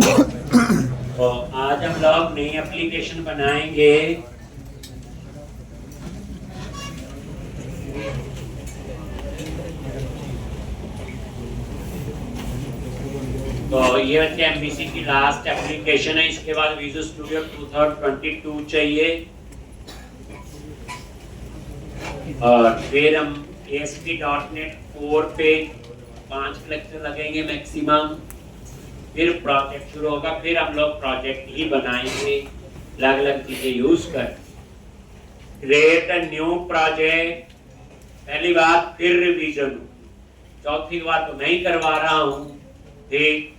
तो आज हम लोग नई एप्लीकेशन बनाएंगे। तो ये एमबीसी की लास्ट एप्लीकेशन है। इसके बाद विजुअल स्टूडियो 2022 चाहिए और फिर हम ASP.NET 4 पे 5 लेक्चर लगेंगे मैक्सिमम। फिर प्रोजेक्ट शुरू होगा, फिर हम लोग प्रोजेक्ट ही बनाएंगे अलग अलग चीजें यूज कर। क्रिएट अ न्यू प्रोजेक्ट, पहली बात। फिर रिवीजन, चौथी बात तो मैं ही करवा रहा हूँ। ठीक,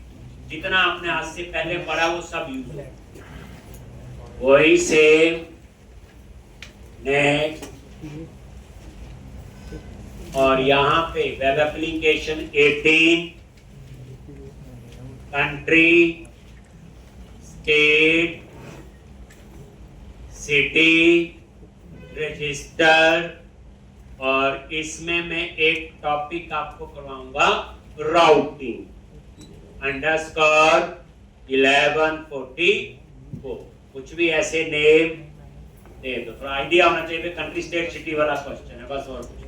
जितना आपने आज से पहले पढ़ा वो सब यूज है, वही सेम। नेक्स्ट, और यहाँ पे web application 18, country, state, city, register, और इसमें मैं एक टॉपिक आपको करवाऊंगा, राउटिंग _1144। कुछ भी ऐसे नेम दे दो, थोड़ा आइडिया होना चाहिए। कंट्री, स्टेट, सिटी वाला क्वेश्चन है बस, और कुछ।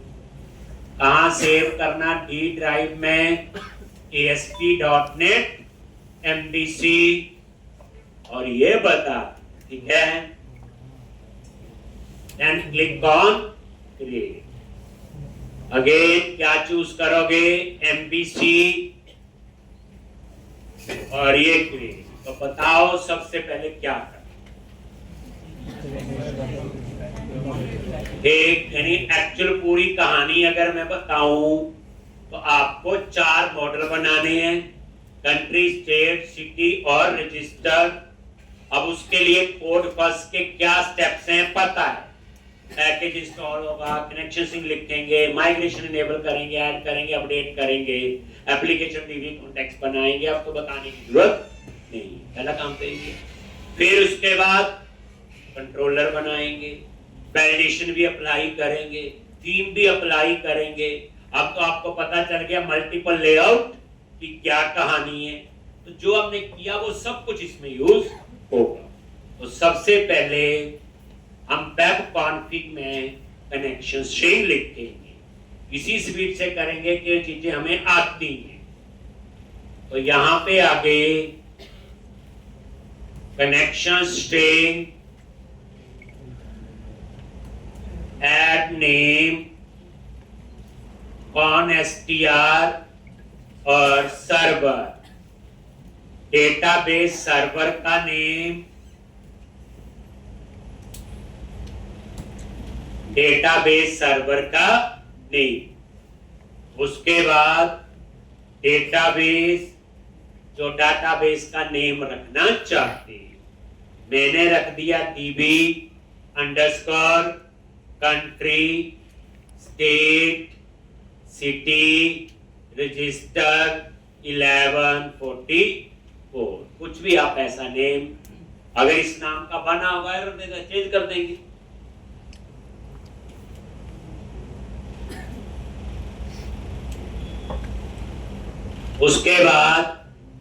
कहाँ सेव करना? डी ड्राइव में, ASP.NET MVC, और ये बता, ठीक है। Then click on create. Again क्या चूज करोगे? MVC और ये क्रिएट। तो बताओ सबसे पहले क्या करना। एक यानी एक्चुअल पूरी कहानी अगर मैं बताऊं तो आपको 4 मॉडल बनाने हैं, कंट्री, स्टेट, सिटी और रजिस्टर। अब उसके लिए कोड फर्स्ट के क्या स्टेप्स हैं पता है। पैकेज इंस्टॉल होगा, कनेक्शन सिंक लिखेंगे, माइग्रेशन इनेबल करेंगे, ऐड करेंगे, अपडेट करेंगे, एप्लीकेशन डीबी कॉन्टेक्स्ट बनाएंगे। अब तो बताने की जरूरत नहीं, पहला काम करेंगे। फिर उसके बाद कंट्रोलर बनाएंगे, वैलिडेशन भी अप्लाई करेंगे, थीम भी अप्लाई करेंगे। अब तो आपको पता चल गया मल्टीपल लेआउट की क्या कहानी है। तो जो हमने किया वो सब कुछ इसमें यूज होगा। तो सबसे पहले हम वेब कॉन्फ़िग में कनेक्शन स्ट्रिंग लिखेंगे, इसी स्पीड से करेंगे कि चीजें हमें आती हैं। तो यहां पे आगे connection string, add name, constr और सर्वर, डेटाबेस सर्वर का नेम, डेटाबेस सर्वर का नेम। उसके बाद डेटाबेस, जो डेटाबेस का नेम रखना चाहते हैं, मैंने रख दिया db underscore country, state, city, register 1144। कुछ भी आप ऐसा नेम, अगर इस नाम का बना हुआ है चेंज कर देंगे। उसके बाद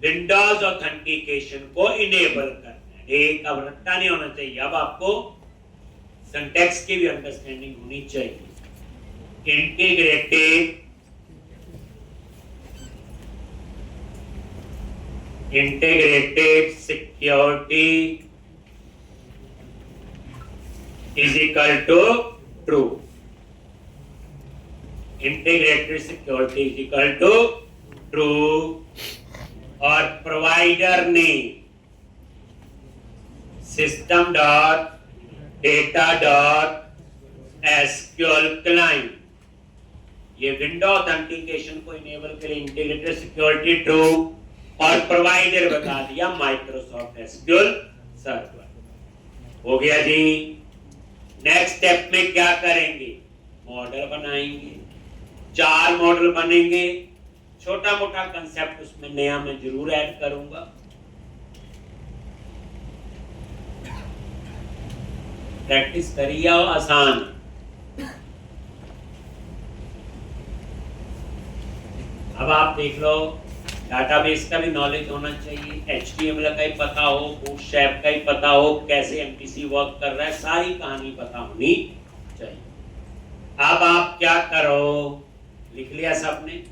विंडोज ऑथेंटिकेशन को इनेबल करना है। एक अब रट्टा नहीं होना चाहिए, अब आपको सिंटैक्स की भी अंडरस्टैंडिंग होनी चाहिए। Integrated security is equal to true. Integrated security is equal to true. और provider name system dot data dot SQL client. ये विंडो ऑथेंटिकेशन को इनेबल के लिए इंटीग्रेटेड सिक्योरिटी ट्रू, और प्रोवाइडर बता दिया माइक्रोसॉफ्ट SQL सर्वर। हो गया जी। नेक्स्ट स्टेप में क्या करेंगे? मॉडल बनाएंगे, 4 मॉडल बनेंगे। छोटा मोटा कंसेप्ट उसमें नया मैं जरूर ऐड करूंगा। प्रैक्टिस करिए, आसान। अब आप देख लो डाटाबेस का भी नॉलेज होना चाहिए, HTML का ही पता हो, बूटस्ट्रैप का ही पता हो, कैसे MPC वर्क कर रहा है, सारी कहानी पता होनी चाहिए। अब आप क्या करो, लिख लिया सबने,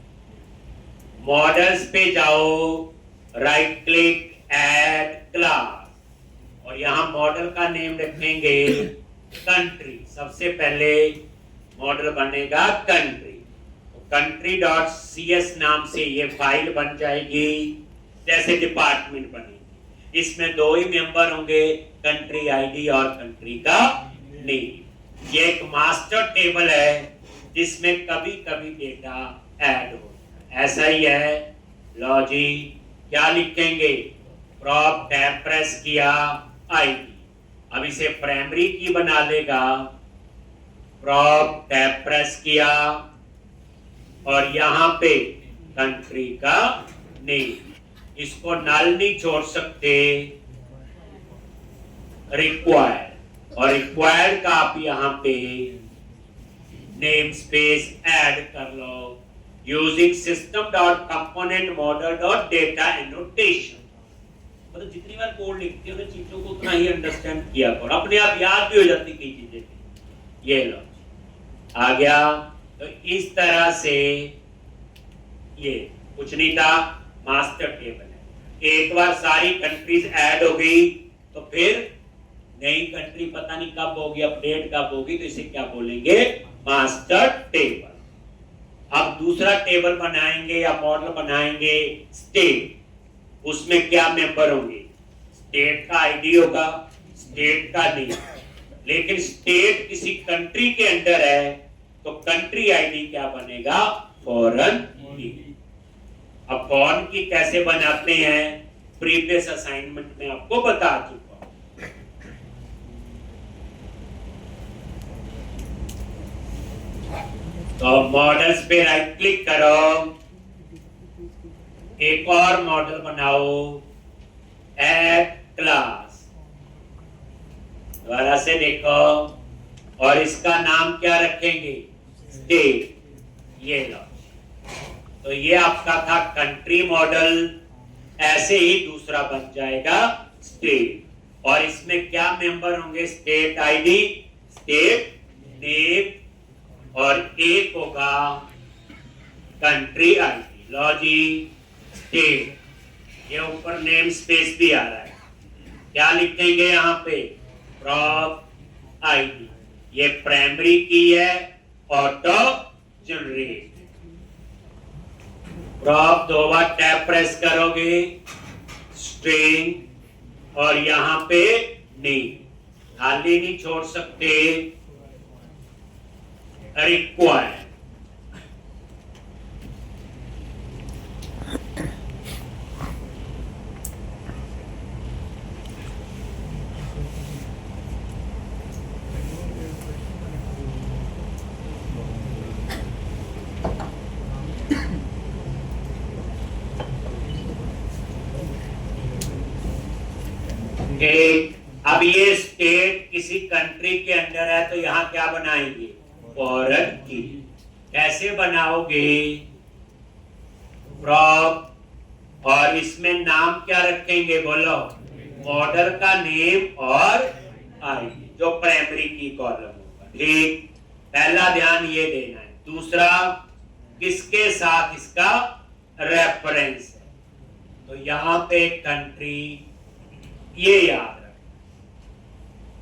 मॉडल्स पे जाओ, राइट क्लिक, ऐड क्लास, और यहां मॉडल का नेम रखेंगे कंट्री। सबसे पहले मॉडल बनेगा कंट्री, कंट्री डॉट CS नाम से ये फाइल बन जाएगी, जैसे डिपार्टमेंट बनेगी। इसमें दो ही मेंबर होंगे, कंट्री आईडी और कंट्री का नेम। ये एक मास्टर टेबल है जिसमें कभी कभी डेटा ऐड होता है, ऐसा ही है। लो जी, क्या लिखेंगे, प्रॉप टैब प्रेस किया, आईडी। अब इसे प्राइमरी की बना लेगा, प्रॉप टैब प्रेस किया और यहां पे कंट्री का नेम, इसको नल नहीं छोड़ सकते, रिक्वायर्ड, और रिक्वायर्ड का आप यहां पे नेम स्पेस ऐड कर लो using system dot component model dot data annotation. मतलब जितनी बार कोड लिखते हो ना चीजों को उतना ही अंडरस्टैंड किया करो, अपने आप याद भी हो जाती कई चीजें। ये लो आ गया। तो इस तरह से ये कुछ नहीं था, मास्टर टेबल है। एक बार सारी कंट्रीज ऐड हो गई तो फिर नई कंट्री पता नहीं कब होगी, अपडेट कब होगी, तो इसे क्या बोलेंगे, मास्टर टेबल। अब दूसरा टेबल बनाएंगे या मॉडल बनाएंगे स्टेट, उसमें क्या मेंबर होंगे, स्टेट का आईडी होगा, स्टेट का नहीं, लेकिन स्टेट किसी कंट्री के अंडर है तो कंट्री आईडी क्या बनेगा, फॉरेन की। अब फॉरेन की कैसे बनाते हैं, प्रीवियस असाइनमेंट में आपको बता चुका हूं। तो मॉडल्स पे राइट क्लिक करो, एक और मॉडल बनाओ, ऐड क्लास, दोबारा से देखो, और इसका नाम क्या रखेंगे, स्टेट। ये लो, तो ये आपका था कंट्री मॉडल, ऐसे ही दूसरा बन जाएगा स्टेट, और इसमें क्या मेंबर होंगे, स्टेट आईडी, स्टेट नेम, और एक होगा कंट्री आईडी। लो जी, स्टेट, ये ऊपर नेम स्पेस भी आ रहा है, क्या लिखेंगे यहाँ पे, प्रॉप आईडी, ये प्राइमरी की है, ऑटो जनरेट। प्रॉप दो बार टैब प्रेस करोगे, स्ट्रिंग, और यहां पे नेम, खाली नहीं छोड़ सकते, रिक्वायर्ड। अब ये स्टेट किसी कंट्री के अंडर है तो यहां क्या बनाएंगे, फॉरेन की। कैसे बनाओगे, प्रॉप, और इसमें नाम क्या रखेंगे, बोलो, मॉडल का नेम और आईडी, जो प्राइमरी की कॉलम होगा। ठीक, पहला ध्यान ये देना है। दूसरा, किसके साथ इसका रेफरेंस है, तो यहां पे कंट्री, ये याद रख,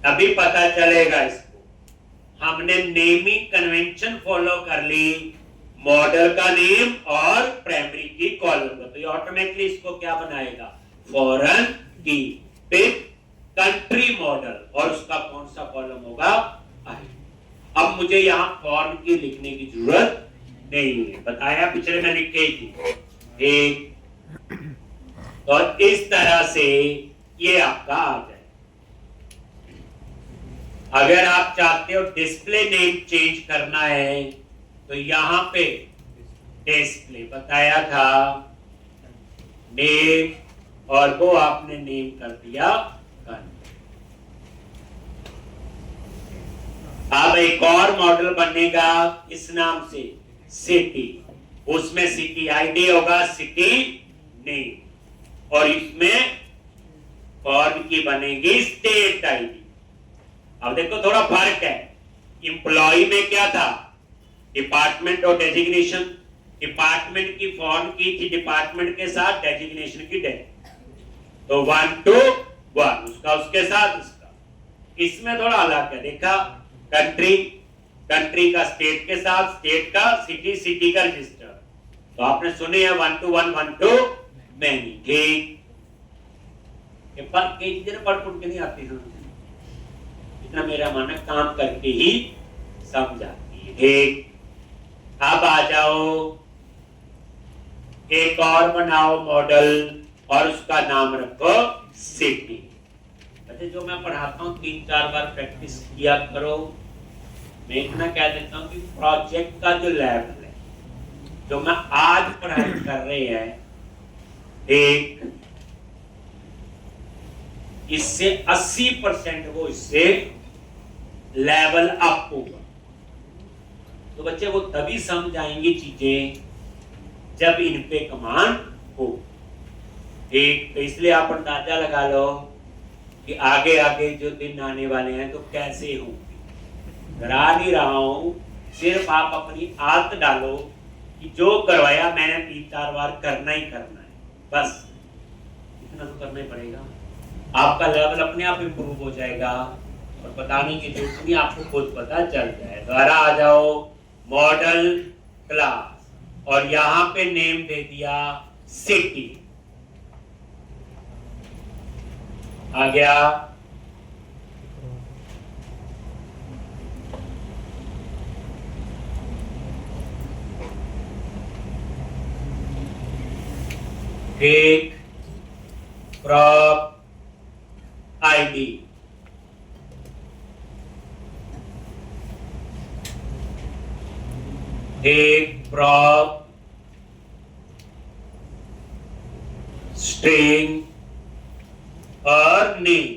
तभी पता चलेगा इसको। हमने नेमिंग कन्वेंशन फॉलो कर ली, मॉडल का नेम और प्राइमरी की कॉलम का, तो ये ऑटोमेटिकली इसको क्या बनाएगा, फॉरेन की। फिर कंट्री मॉडल, और उसका कौन सा कॉलम होगा, आई। अब मुझे यहां फॉरेन की लिखने की जरूरत नहीं है, बताया पिछले में लिख के थी। ठीक, तो इस तरह से ये आपका आ जाए। अगर आप चाहते हो डिस्प्ले नेम चेंज करना है तो यहां पे डिस्प्ले बताया था, नेम, और वो आपने नेम कर दिया। अब एक और मॉडल बनेगा इस नाम से, सिटी, उसमें सिटी आईडी होगा, सिटी नेम, और इसमें फॉर्म की बनेगी स्टेट आईडी। अब देखो थोड़ा फर्क है, एम्प्लॉय में क्या था, डिपार्टमेंट और डेजिग्नेशन। डिपार्टमेंट की फॉर्म की थी डिपार्टमेंट के साथ, डेजिग्नेशन की तो 1 to 1 उसका उसके साथ उसका। इसमें थोड़ा अलग है, देखा, कंट्री, कंट्री का स्टेट के साथ, स्टेट का सिटी, सिटी का रजिस्टर। तो आपने सुने हैं 1 to 1, 1 to many। ठीक, पर कई चीजें पढ़ के नहीं आती हैं, इतना मेरा मानना काम करके ही समझ आती है। ठीक, अब आ जाओ, एक और बनाओ मॉडल और उसका नाम रखो सिटी। अच्छा, जो मैं पढ़ाता हूँ 3-4 बार प्रैक्टिस किया करो। मैं इतना कह देता हूँ कि प्रोजेक्ट का जो लेवल है, जो मैं आज पढ़ाई कर रहे हैं, एक इससे 80% वो इससे लेवल अप होगा। तो बच्चे वो तभी समझ आएंगी चीजें जब इन पे कमांड हो। एक तो इसलिए आप अंदाजा लगा लो कि आगे आगे जो दिन आने वाले हैं तो कैसे होंगे। डरा नहीं रहा हूं, सिर्फ आप अपनी आदत डालो कि जो करवाया मैंने 3-4 बार करना ही करना है, बस इतना तो करना ही पड़ेगा। आपका लेवल अपने आप इंप्रूव हो जाएगा और बताने की जरूरत नहीं, आपको खुद पता चल जाए। दोबारा आ जाओ, मॉडल क्लास, और यहां पे नेम दे दिया सिटी। आ गया, एक प्रॉप आईडी, एक प्रॉप स्ट्रिंग और नेम।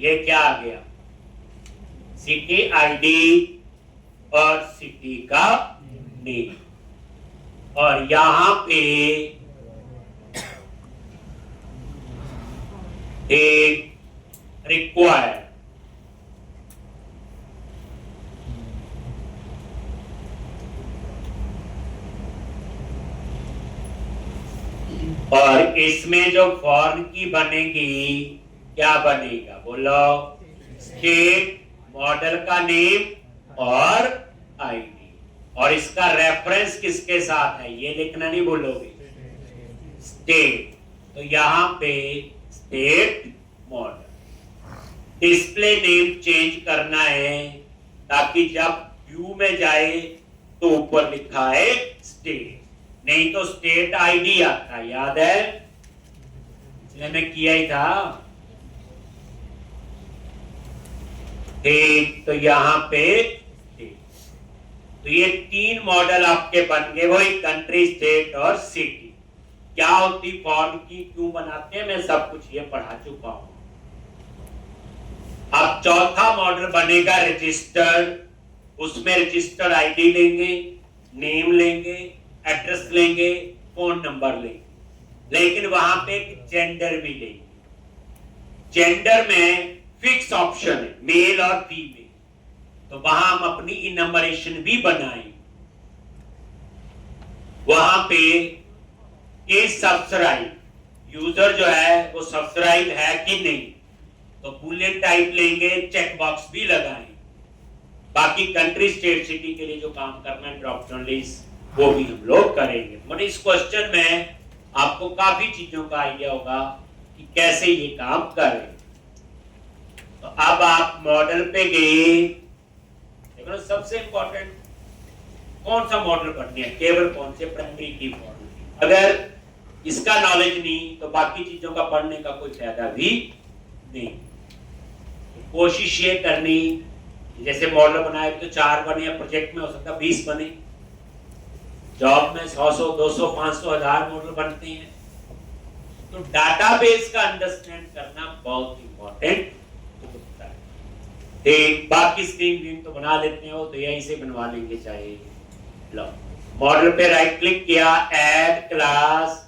ये क्या आ गया, सिटी आईडी और सिटी का नेम। और यहां पे एक रिक्वायर्ड, और इसमें जो फॉर्म की बनेगी, क्या बनेगा बोलो, स्टेट, मॉडल का नेम और आईडी। और इसका रेफरेंस किसके साथ है ये लिखना नहीं बोलोगे, स्टेट। तो यहां पे state model. Display name change करना है ताकि जब व्यू में जाए तो ऊपर लिखा है स्टेट, नहीं तो स्टेट आईडी आता है, याद है, इसलिए मैं किया ही था। ठीक, तो यहां पे तो ये 3 मॉडल आपके बन गए, वही कंट्री, स्टेट और सिटी। क्या होती फॉर्म की, क्यों बनाते हैं, मैं सब कुछ ये पढ़ा चुका हूं। अब चौथा मॉडल बनेगा रजिस्टर्ड। उसमें रजिस्टर्ड आईडी लेंगे, नेम लेंगे, एड्रेस लेंगे, फोन नंबर लेंगे, लेकिन वहां पे एक जेंडर भी लेंगे। जेंडर में फिक्स ऑप्शन है, मेल और फीमेल, तो वहां हम अपनी इनम्बरेशन भी बनाएंगे। वहां पे इज सब्सक्राइब, यूजर जो है वो सब्सक्राइब है कि नहीं, तो बुलेट टाइप लेंगे, चेक बॉक्स भी लगाएंगे। बाकी कंट्री, स्टेट, सिटी के लिए जो काम करना है, ड्रॉप डाउन लिस्ट, वो भी हम लोग करेंगे। मतलब इस क्वेश्चन में आपको काफी चीजों का आइडिया होगा कि कैसे ये काम करें। तो अब आप मॉडल पे गए, देखो सबसे इंपॉर्टेंट कौन सा मॉडल पढ़नी है, केवल कौन से, प्राइमरी की मॉडल। अगर इसका नॉलेज नहीं तो बाकी चीजों का पढ़ने का कोई फायदा भी नहीं। तो कोशिश ये करनी, जैसे मॉडल बनाए तो 4 बने, या प्रोजेक्ट में हो सकता 20 बने, जॉब में 100, 200, 500, 1000 मॉडल बनते हैं। तो डाटाबेस का अंडरस्टैंड करना बहुत इंपॉर्टेंट होता है। ठीक, बाकी स्क्रीन तो बना लेते हो, तो यहीं से बनवा लेंगे चाहे। लो, मॉडल पे राइट क्लिक किया, ऐड क्लास,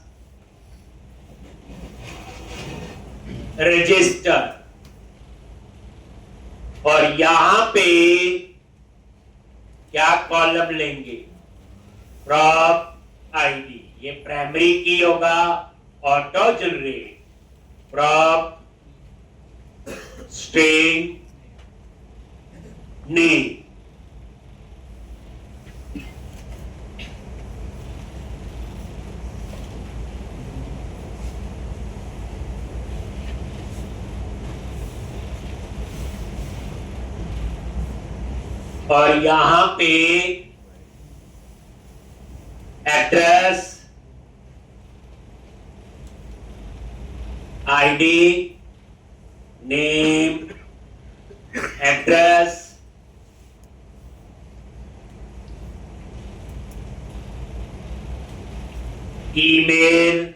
रजिस्टर, और यहां पे क्या कॉलम लेंगे, प्रॉप आईडी, ये प्राइमरी की होगा, auto generate prop string name, और यहां पे address, ID, name, address, email,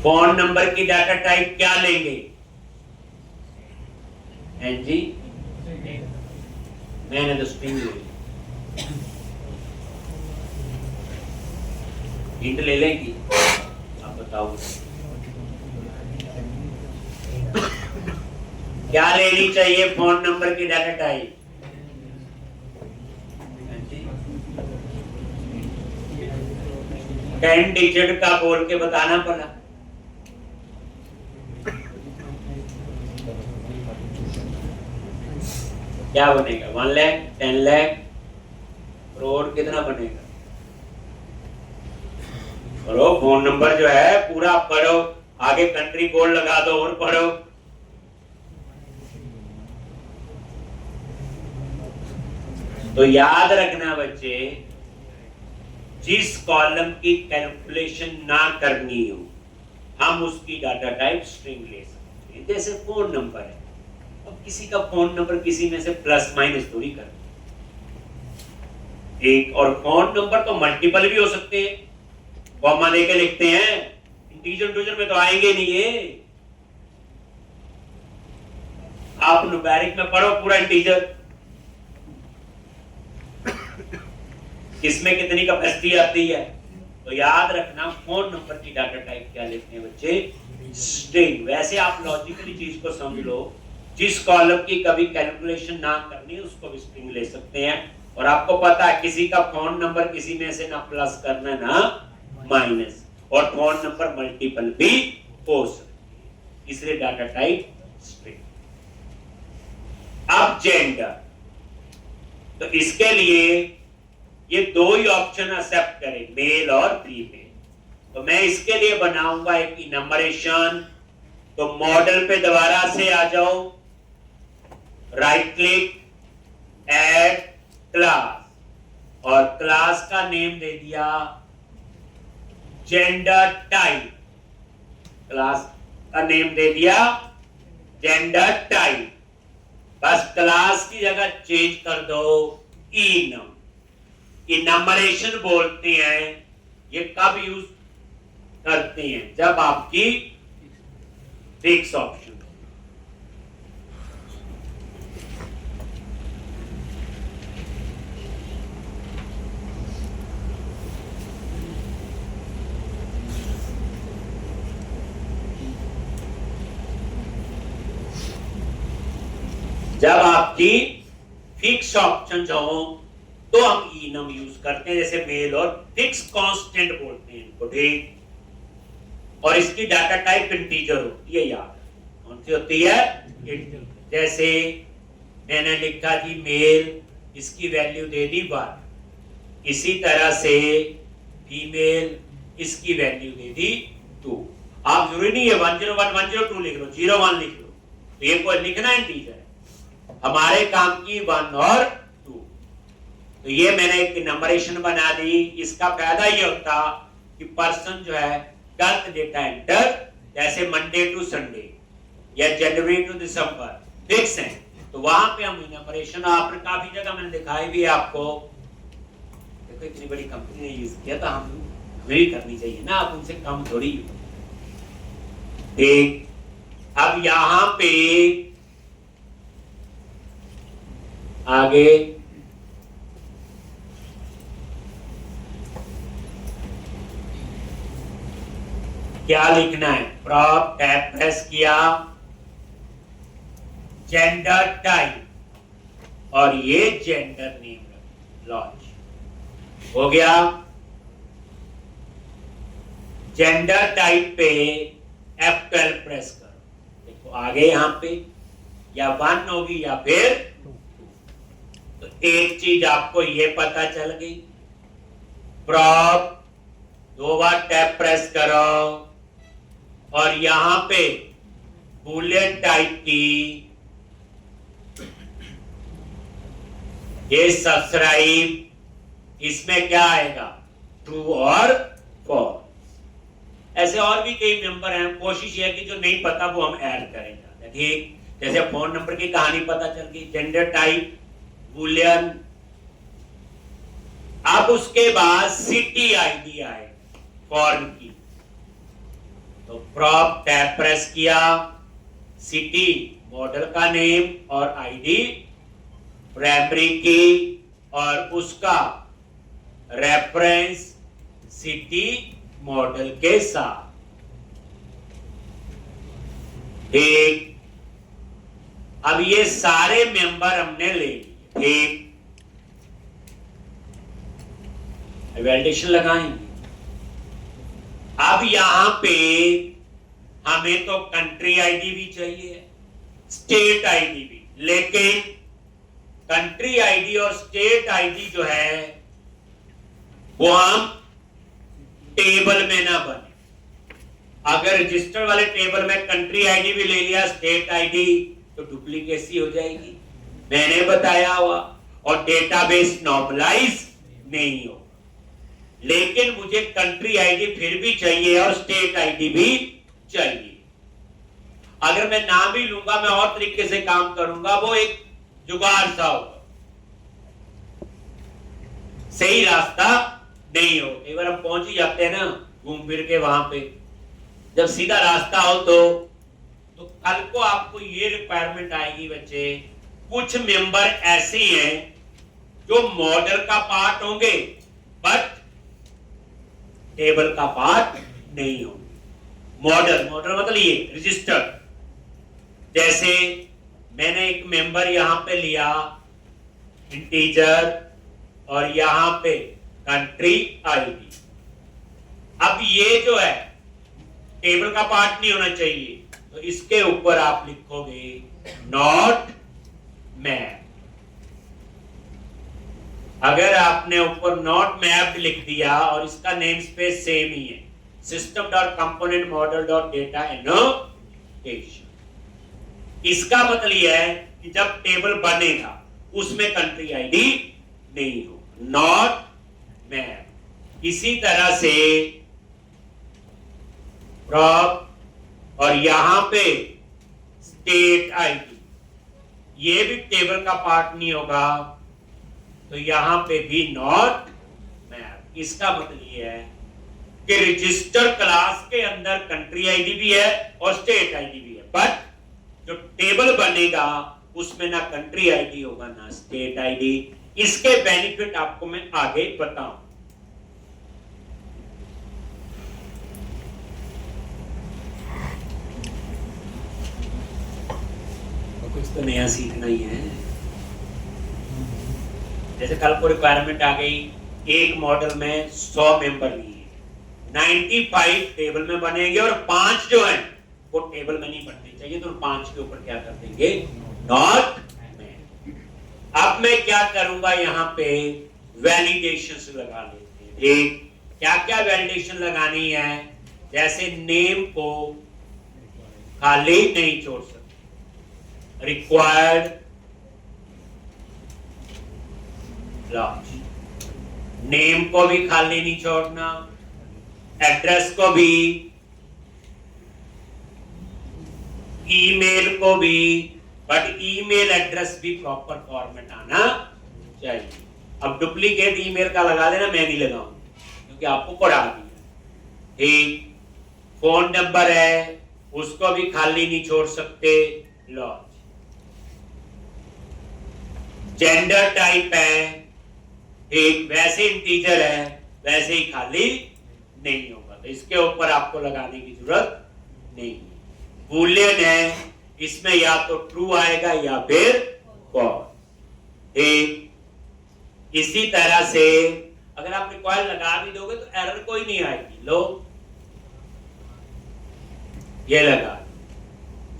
phone number की डाटा टाइप क्या लेंगे हैं जी, मैंने तो स्ट्रिंग ले हिंट ले लेंगी, आप बताओ क्या लेनी चाहिए फोन नंबर की डाटा टाइप, 10 डिजिट का बोल के बताना पड़ा। क्या बनेगा, 1 लाख, 10 लाख, करोड़, कितना बनेगा? करो फोन नंबर जो है पूरा पढ़ो, आगे कंट्री कोड लगा दो और पढ़ो। तो याद रखना बच्चे, जिस कॉलम की कैलकुलेशन ना करनी हो हम उसकी डाटा टाइप स्ट्रिंग ले सकते हैं। जैसे फोन नंबर है, अब किसी का फोन नंबर किसी में से प्लस माइनस थोड़ी कर, एक और फोन नंबर तो मल्टीपल भी हो सकते हैं, कॉमा देके लिखते हैं, इंटीजर इंटीजर में तो आएंगे नहीं ये। आप न्यूमेरिक में पढ़ो पूरा इंटीजर, किसमें कितनी कैपेसिटी आती है। तो याद रखना फोन नंबर की डाटा टाइप क्या लिखते हैं बच्चे, स्ट्रिंग। वैसे आप लॉजिकली चीज को समझ लो, जिस कॉलम की कभी कैलकुलेशन ना करनी उसको भी स्ट्रिंग ले सकते हैं। और आपको पता है किसी का फोन नंबर किसी में से ना प्लस करना ना माइनस, और फोन नंबर मल्टीपल भी हो सकती है, इसलिए डाटा टाइप स्ट्रिंग। अब जेंडर, तो इसके लिए ये दो ही ऑप्शन एक्सेप्ट करें, मेल और फीमेल। तो मैं इसके लिए बनाऊंगा एक इनम्बरेशन। तो मॉडल पे दोबारा से आ जाओ, राइट क्लिक, ऐड क्लास, और क्लास का नेम दे दिया जेंडर टाइप, क्लास का नेम दे दिया जेंडर टाइप। बस क्लास की जगह चेंज कर दो इनम। इनम्बरेशन बोलते हैं, ये कब यूज करते हैं, जब आपकी फिक्स ऑप्शन। जब आपकी फिक्स ऑप्शन हो तो हम इनम यूज करते हैं, जैसे मेल और फिक्स कांस्टेंट बोलते हैं इनको, ठीक। और इसकी डाटा टाइप इंटीजर होती है, याद कौन सी होती है, इंटीजर। जैसे मैंने लिखा जी मेल, इसकी वैल्यू दे दी 1, इसी तरह से फीमेल, इसकी वैल्यू दे दी 2। आप जरूरी नहीं है 101 102 लिख लो, 01 लिख लो, तो ये कोई लिखना इंटीजर है, हमारे काम की 1 और 2। तो ये मैंने एक नंबरेशन बना दी। इसका फायदा ये होता कि पर्सन जो है गलत डेटा एंटर, जैसे मंडे टू संडे या जनवरी टू दिसंबर फिक्स है, तो वहां पे हम नंबरेशन, आपने काफी जगह मैंने दिखाई भी है आपको। देखो इतनी बड़ी कंपनी ने यूज किया तो हमें भी करनी चाहिए ना, आप उनसे कम थोड़ी। ठीक, अब यहां पे आगे क्या लिखना है, प्रॉप टैब प्रेस किया, जेंडर टाइप और ये जेंडर नेम लॉन्च हो गया। जेंडर टाइप पे F12 प्रेस करो, देखो आगे यहां पे या 1 होगी या फिर 2। तो एक चीज आपको ये पता चल गई, प्रॉप 2 बार टैब प्रेस करो और यहां पे बुलियन टाइप की ये सब्सक्राइब, इसमें क्या आएगा, ट्रू और फॉल्स। ऐसे और भी कई नंबर हैं, कोशिश ये है कि जो नहीं पता वो हम ऐड करें। ठीक, जैसे फोन नंबर की कहानी पता चल गई, जेंडर टाइप बुलियन। अब उसके बाद सिटी आईडी आए फॉर्म की, तो प्रॉप टैब प्रेस किया, सिटी मॉडल का नेम और आईडी प्राइमरी की और उसका रेफरेंस सिटी मॉडल के साथ। ठीक, अब ये सारे मेंबर हमने ले लिए। ठीक, वैलिडेशन लगाएंगे। अब यहां पे हमें तो कंट्री आईडी भी चाहिए, स्टेट आईडी भी, लेकिन कंट्री आईडी और स्टेट आईडी जो है वो हम टेबल में ना बने। अगर रजिस्टर वाले टेबल में कंट्री आईडी भी ले लिया, स्टेट आईडी, तो डुप्लीकेसी हो जाएगी, मैंने बताया हुआ, और डेटाबेस नॉर्मलाइज नहीं होगा। लेकिन मुझे कंट्री आईडी फिर भी चाहिए और स्टेट आईडी भी चाहिए। अगर मैं नाम भी लूंगा, मैं और तरीके से काम करूंगा, वो एक जुगाड़ सा होगा, सही रास्ता नहीं हो। एक बार हम पहुंच ही जाते हैं ना घूम फिर के वहां पे, जब सीधा रास्ता हो तो कल को आपको ये रिक्वायरमेंट आएगी बच्चे, कुछ मेंबर ऐसे हैं जो मॉडल का पार्ट होंगे बट टेबल का पार्ट नहीं होंगे। मॉडल मतलब ये रजिस्टर, जैसे मैंने एक मेंबर यहां पे लिया इंटीजर और यहां पे कंट्री आईडी। अब ये जो है टेबल का पार्ट नहीं होना चाहिए, तो इसके ऊपर आप लिखोगे नॉट मैप। अगर आपने ऊपर नॉट मैप्ड लिख दिया और इसका नेम स्पेस सेम ही है, system dot component model dot data annotation, इसका मतलब यह है कि जब टेबल बनेगा उसमें कंट्री आईडी नहीं हो, नॉट मैप। इसी तरह से प्रॉप और यहां पे स्टेट आईडी, ये भी टेबल का पार्ट नहीं होगा, तो यहां पे भी नॉट मैप। इसका मतलब ये है कि रजिस्टर क्लास के अंदर कंट्री आईडी भी है और स्टेट आईडी भी है, बट जो टेबल बनेगा उसमें ना कंट्री आईडी होगा ना स्टेट आईडी। इसके बेनिफिट आपको मैं आगे बताऊं। कुछ तो नया सीखना ही है। जैसे कल को रिक्वायरमेंट आ गई, एक मॉडल में 100 मेंबर लिए, 95 टेबल में बनेंगे और 5 जो है वो टेबल में नहीं बनने चाहिए, तो 5 के ऊपर क्या कर देंगे, नॉट मैप। अब मैं क्या करूंगा, यहाँ पे वैलिडेशन लगा लेते हैं। ठीक, क्या क्या वैलिडेशन लगानी है, जैसे नेम को खाली नहीं छोड़ सकते, रिक्वायर्ड लॉन्च, नेम को भी खाली नहीं छोड़ना, एड्रेस को भी, ईमेल को भी, बट ईमेल एड्रेस भी प्रॉपर फॉर्मेट आना चाहिए। अब डुप्लीकेट ईमेल का लगा देना, मैं नहीं लगाऊंगा क्योंकि आपको पढ़ा दिया। ठीक, फोन नंबर है उसको भी खाली नहीं छोड़ सकते, लॉन्च। जेंडर टाइप है, ठीक, वैसे इंटीजर है वैसे ही खाली नहीं होगा, तो इसके ऊपर आपको लगाने की जरूरत नहीं है। बूलियन है, इसमें या तो ट्रू आएगा या फिर फॉल्स। ठीक इसी तरह से अगर आप रिकॉइल लगा भी दोगे तो एरर कोई नहीं आएगी। लो ये लगा,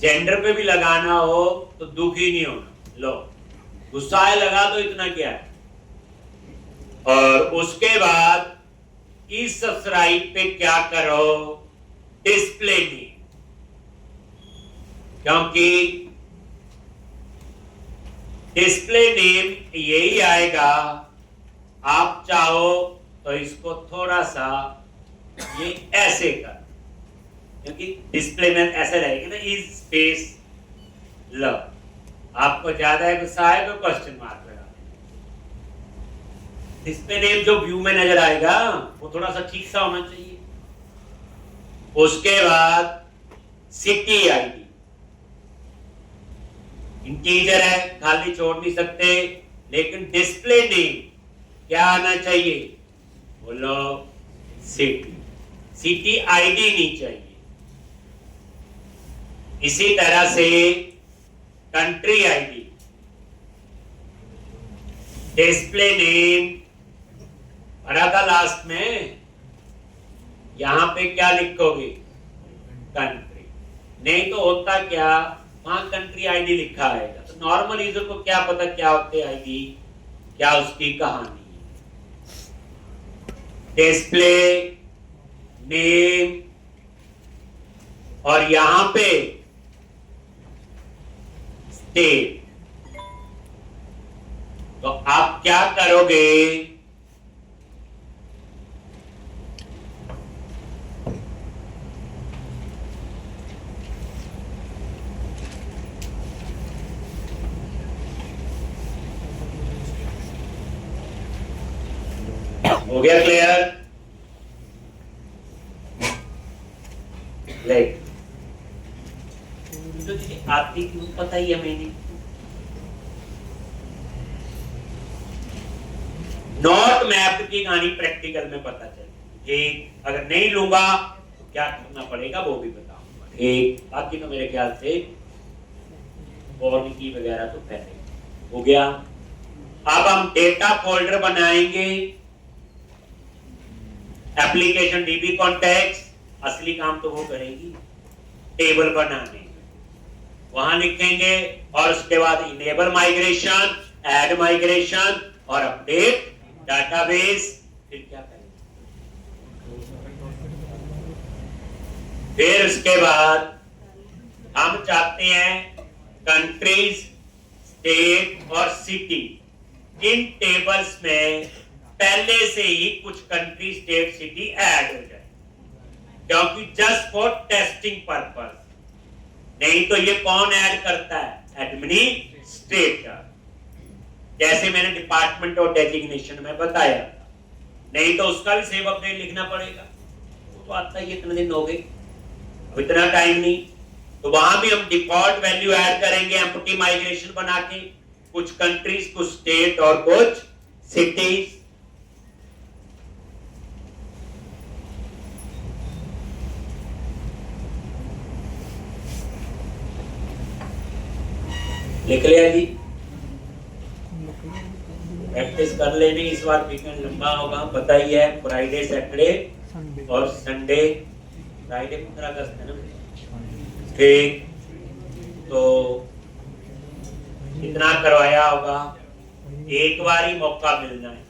जेंडर पे भी लगाना हो तो दुखी नहीं होना। लो गुस्साए लगा दो, इतना क्या है। और उसके बाद इस सब्सक्राइब पे क्या करो, डिस्प्ले नेम, क्योंकि डिस्प्ले नेम यही आएगा। आप चाहो तो इसको थोड़ा सा ये ऐसे कर, क्योंकि डिस्प्ले में ऐसे रहेगी ना, इज स्पेस लव। आपको ज्यादा गुस्सा है तो क्वेश्चन मार्क लगा। डिस्प्ले नेम जो व्यू में नजर आएगा वो थोड़ा सा ठीक सा होना चाहिए। उसके बाद सिटी आईडी, इंटीजर है, खाली छोड़ नहीं सकते, लेकिन डिस्प्ले नेम क्या आना चाहिए, बोलो सिटी। सिटी आईडी नहीं चाहिए। इसी तरह से कंट्री आईडी, डिस्प्ले नेम भरा था लास्ट में, यहां पे क्या लिखोगे, कंट्री। नहीं तो होता क्या, वहां कंट्री आईडी लिखा है, तो नॉर्मल यूजर को क्या पता क्या होते आईडी, क्या उसकी कहानी है। डिस्प्ले नेम और यहां पे स्टेट। तो आप क्या करोगे, हो गया क्लियर? लाइक तो आती क्यों पता ही है मैंने। नॉट मैप्ड की कहानी प्रैक्टिकल में पता चले। एक अगर नहीं लूंगा तो क्या करना पड़ेगा वो भी बताऊंगा। एक बाकी तो मेरे ख्याल से और की वगैरह तो पहले हो गया। अब हम डेटा फोल्डर बनाएंगे, एप्लीकेशन डीबी कॉन्टेक्स्ट, असली काम तो वो करेगी, टेबल बनाने वहां लिखेंगे, और उसके बाद इनेबल माइग्रेशन, ऐड माइग्रेशन और अपडेट डाटाबेस। फिर क्या करेंगे, फिर उसके बाद हम चाहते हैं कंट्रीज, स्टेट और सिटी, इन टेबल्स में पहले से ही कुछ कंट्री, स्टेट, सिटी ऐड हो जाए, क्योंकि जस्ट फॉर टेस्टिंग पर्पस। नहीं तो ये कौन ऐड करता है, एडमिनिस्ट्रेटर, जैसे मैंने डिपार्टमेंट और डेजिग्नेशन में बताया था। नहीं तो उसका भी सेव अपडेट लिखना पड़ेगा, वो तो आता ही इतने दिन हो गए, अब इतना टाइम नहीं। तो वहां भी हम डिफॉल्ट वैल्यू ऐड करेंगे, एम्प्टी माइग्रेशन बना के, कुछ कंट्रीज, कुछ स्टेट और कुछ सिटीज। लिख लिया जी, प्रैक्टिस कर लेनी। इस बार वीकेंड लंबा होगा, पता ही है, फ्राइडे, सैटरडे और संडे। फ्राइडे 15 अगस्त है ना, ठीक। तो कितना करवाया होगा, एक बार ही मौका मिलना है,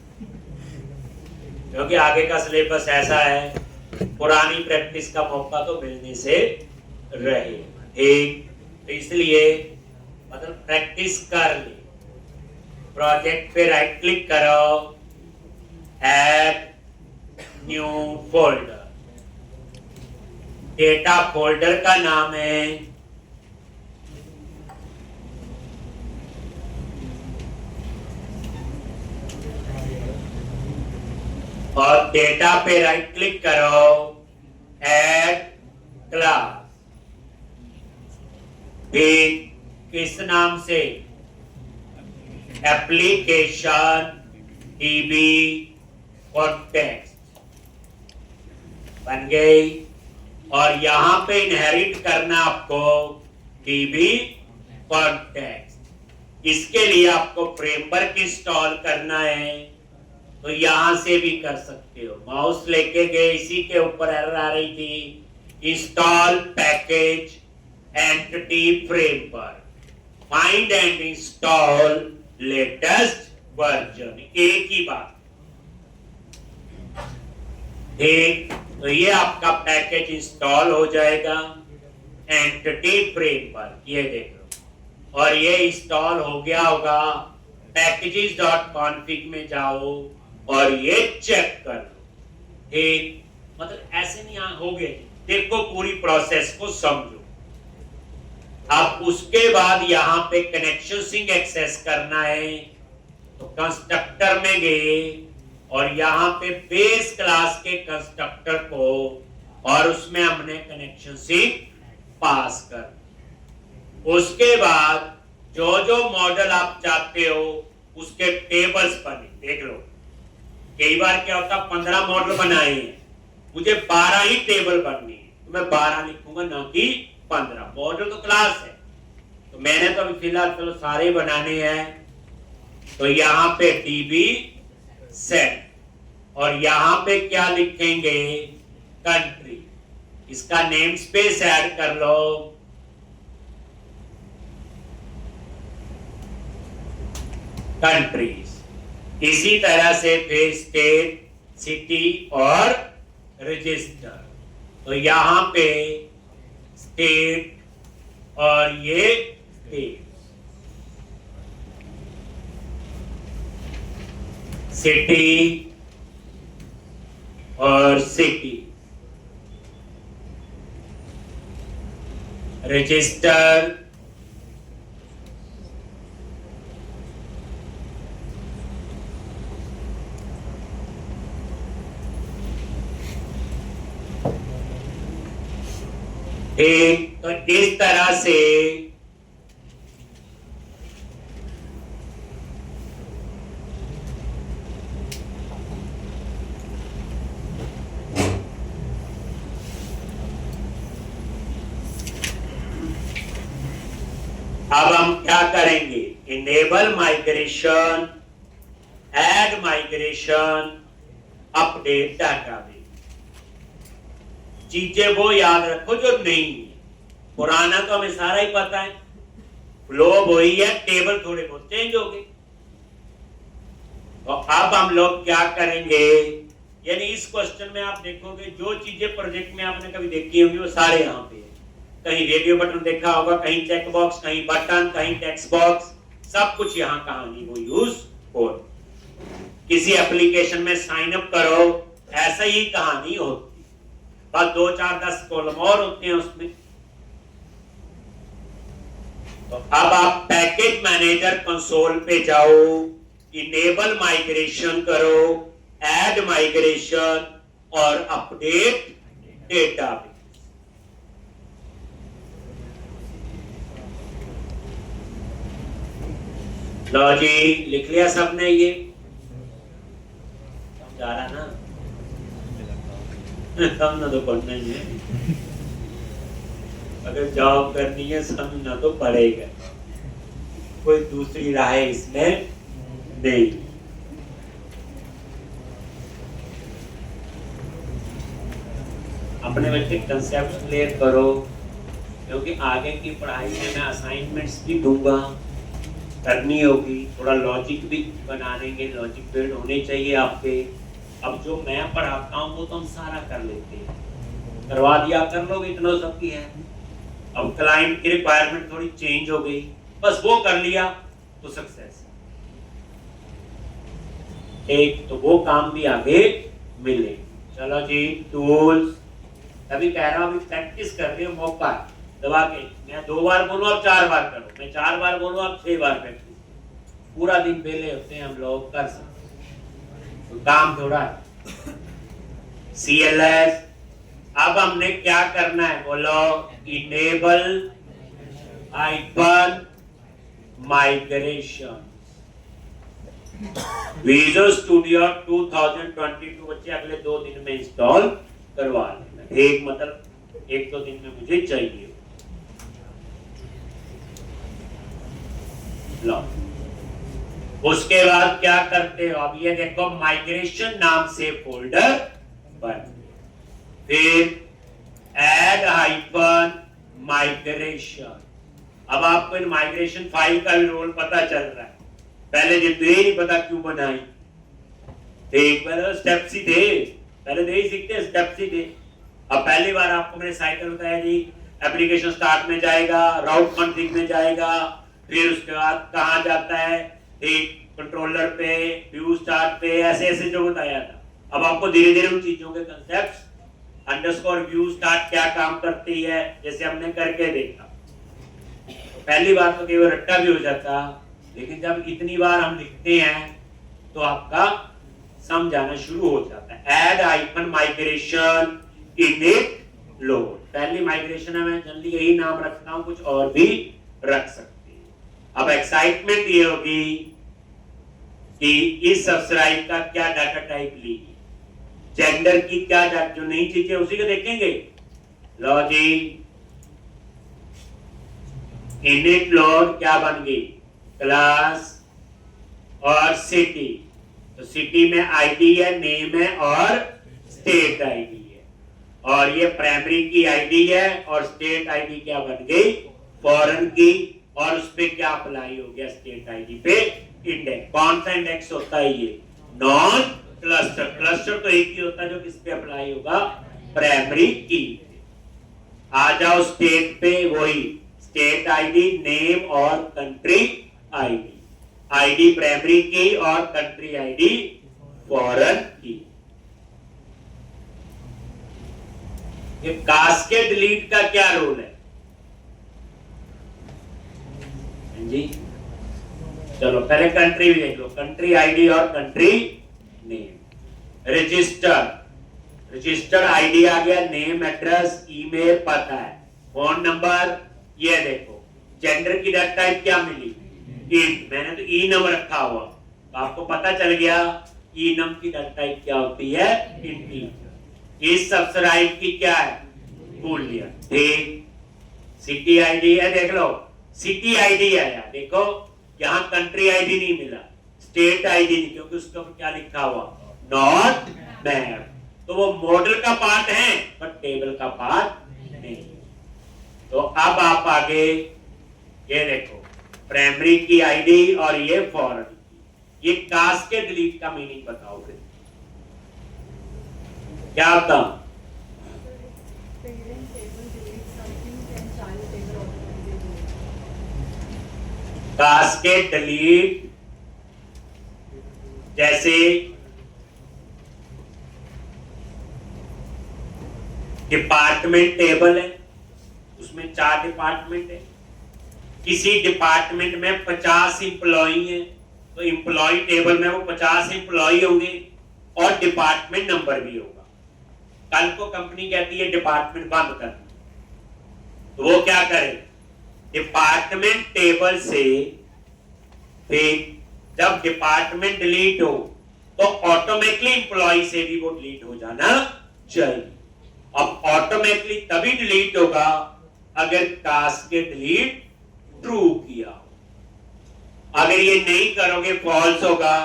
क्योंकि आगे का सिलेबस ऐसा है, पुरानी प्रैक्टिस का मौका तो मिलने से रहे। एक तो इसलिए मतलब प्रैक्टिस कर ले। प्रोजेक्ट पे राइट क्लिक करो, add new folder, data folder का नाम है और डेटा पे राइट क्लिक करो, ऐड क्लास। किस नाम से, एप्लीकेशन डीबी कॉन्टेक्स्ट। बन गई। और यहां पे इनहेरिट करना आपको डीबी कॉन्टेक्स्ट। इसके लिए आपको फ्रेमवर्क इंस्टॉल करना है, तो यहां से भी कर सकते हो। माउस लेके गए, इसी के ऊपर एरर आ रही थी, install package entity framework, find and install latest version, एक ही बात। ठीक, तो ये आपका पैकेज इंस्टॉल हो जाएगा, एंटिटी फ्रेमवर्क, ये देख लो। और ये इंस्टॉल हो गया होगा। packages.config में जाओ और ये चेक कर लो। ठीक, मतलब ऐसे नहीं हो गए। देखो पूरी प्रोसेस को समझो। अब उसके बाद यहाँ पे कनेक्शन सिंक एक्सेस करना है, तो कंस्ट्रक्टर में गए और यहाँ पे बेस क्लास के कंस्ट्रक्टर को, और उसमें हमने कनेक्शन सिंक पास कर। उसके बाद जो जो मॉडल आप चाहते हो उसके टेबल्स बने। देख लो, कई बार क्या होता, 15 मॉडल बनाए हैं, मुझे 12 ही टेबल बननी है, तो मैं 12 लिखूंगा, ना कि 15। मॉडल तो क्लास है, तो मैंने तो अभी फिलहाल चलो सारे बनाने हैं। तो यहाँ पे डीबी सेट, और यहाँ पे क्या लिखेंगे, कंट्री। इसका नेम स्पेस ऐड कर लो, कंट्रीज। इसी तरह से फिर स्टेट, सिटी और रजिस्टर। तो यहां पे स्टेट और ये स्टेट, सिटी और सिटी, रजिस्टर, एक। तो इस तरह से अब हम क्या करेंगे, enable migration, add migration, update database. चीजें वो याद रखो जो नहीं है, पुराना तो हमें सारा ही पता है, फ्लो वही है, टेबल थोड़े बहुत चेंज हो गए। तो अब हम लोग क्या करेंगे, यानी इस क्वेश्चन में आप देखोगे जो चीजें प्रोजेक्ट में आपने कभी देखी होंगी वो सारे यहाँ पे है। कहीं रेडियो बटन देखा होगा, कहीं चेक बॉक्स, कहीं बटन, कहीं टेक्स्ट बॉक्स, सब कुछ यहाँ कहानी वो यूज हो। किसी एप्लीकेशन में साइन अप करो, ऐसा ही कहानी होती, बस 2 4 10 कॉलम और होते हैं उसमें। तो अब आप पैकेज मैनेजर कंसोल पे जाओ, इनेबल माइग्रेशन करो, ऐड माइग्रेशन और अपडेट डेटाबेस। लो जी, लिख लिया सबने, ये समझा रहा ना, समझना तो पड़ना ही है। अगर जॉब करनी है समझना तो पड़ेगा, कोई दूसरी राह इसमें नहीं। अपने बच्चे कंसेप्ट क्लियर करो, क्योंकि आगे की पढ़ाई में मैं असाइनमेंट्स भी दूंगा, करनी होगी, थोड़ा लॉजिक भी बना देंगे, लॉजिक बिल्ड होने चाहिए आपके। अब जो मैं पढ़ाता हूँ वो तो हम सारा कर लेते हैं, करवा दिया कर लोगे, इतना सबकी है। अब क्लाइंट की रिक्वायरमेंट थोड़ी चेंज हो गई, बस वो कर लिया तो सक्सेस। एक तो वो काम भी आगे मिले। चलो जी, टूल्स, तभी कह रहा हूँ प्रैक्टिस कर रहे हो, मौका दबा के। मैं 2 बार बोलूँ आप 4 बार करो, मैं 4 बार बोलूँ आप 6 बार प्रैक्टिस। पूरा दिन बेले होते हैं हम लोग, कर सकते तो काम थोड़ा है। CLS, अब हमने क्या करना है बोलो, enable hyper migration. Visual studio 2022 बच्चे अगले 2 दिन में इंस्टॉल करवा लेना। एक मतलब 1-2 दिन में मुझे चाहिए। लो, उसके बाद क्या करते हो, अब ये देखो माइग्रेशन नाम से फोल्डर बन, फिर ऐड हाइफन माइग्रेशन। अब आपको इन माइग्रेशन फाइल का भी रोल पता चल रहा है, पहले जब दे नहीं पता क्यों बनाई। एक बार स्टेप्स ही थे, पहले दे ही सीखते स्टेप्स ही थे। अब पहली बार आपको मैंने साइकिल बताया जी, एप्लीकेशन स्टार्ट में जाएगा, राउट कॉन्फ़िग में जाएगा, फिर उसके बाद कहां जाता है, एक कंट्रोलर पे, व्यू स्टार्ट पे, ऐसे ऐसे जो बताया था। अब आपको धीरे धीरे उन चीजों के कंसेप्ट्स, अंडरस्कोर व्यू स्टार्ट क्या काम करती है, जैसे हमने करके देखा। तो पहली बार तो केवल रट्टा भी हो जाता, लेकिन जब इतनी बार हम लिखते हैं तो आपका समझ आना शुरू हो जाता है। Add icon migration init load, पहली माइग्रेशन है, मैं जनरली यही नाम रखता हूं, कुछ और भी रख सकते हैं। अब एक्साइटमेंट ये होगी कि इस सब्सक्राइब का क्या डाटा टाइप ली, जेंडर की क्या डाटा, जो नई चीजें उसी को देखेंगे। लो जी, इनिट लोड क्या बन गई, क्लास और सिटी। तो सिटी में आईडी है, नेम है और स्टेट आईडी है, और ये प्राइमरी की आईडी है, और स्टेट आईडी क्या बन गई, फॉरेन की, और उस पे क्या अप्लाई हो गया, स्टेट आईडी पे इंडेक्स। कौन सा इंडेक्स होता है ये, नॉन क्लस्टर। क्लस्टर तो एक ही होता है जो किस पे अप्लाई होगा, प्राइमरी की। आ जाओ स्टेट पे, वही स्टेट आईडी, नेम और कंट्री आईडी। आईडी प्राइमरी की और कंट्री आईडी फॉरेन की। ये कास्केड डिलीट का क्या रोल है जी, चलो पहले कंट्री भी देख लो, कंट्री आईडी और country name. Register, register ID आ गया, नेम, एड्रेस, ईमेल, पता है, फोन नंबर, ये देखो। जेंडर की डाटा टाइप क्या मिली, इंट, मैंने तो ई नंबर रखा हुआ, तो आपको पता चल गया ई नंबर की डाटा टाइप क्या होती है, इंटीजर। इस सब्सक्राइब की क्या है, बूलियन। ठीक, सिटी आईडी है, देख लो सिटी आईडी है यार, देखो यहां कंट्री आईडी नहीं मिला, स्टेट आईडी नहीं, क्योंकि उसके ऊपर क्या लिखा हुआ, नॉट मैप। तो वो मॉडल का पार्ट है पर टेबल का पार्ट नहीं। तो अब आप आगे ये देखो, प्राइमरी की आईडी और ये फॉरेन की। ये कास्केड डिलीट का मीनिंग बताओ फिर क्या होता, कास्केड डिलीट, जैसे डिपार्टमेंट टेबल है, उसमें 4 डिपार्टमेंट है, किसी डिपार्टमेंट में 50 इंप्लॉई है, तो इंप्लॉई टेबल में वो 50 इंप्लॉई होंगे और डिपार्टमेंट नंबर भी होगा। कल को कंपनी कहती है डिपार्टमेंट बंद कर, तो वो क्या करे, डिपार्टमेंट टेबल से फिर जब डिपार्टमेंट डिलीट हो तो ऑटोमेटिकली इंप्लॉई से भी वो डिलीट हो जाना चाहिए। अब ऑटोमेटिकली तभी डिलीट होगा अगर कास्केड डिलीट ट्रू किया हो। अगर ये नहीं करोगे फॉल्स होगा।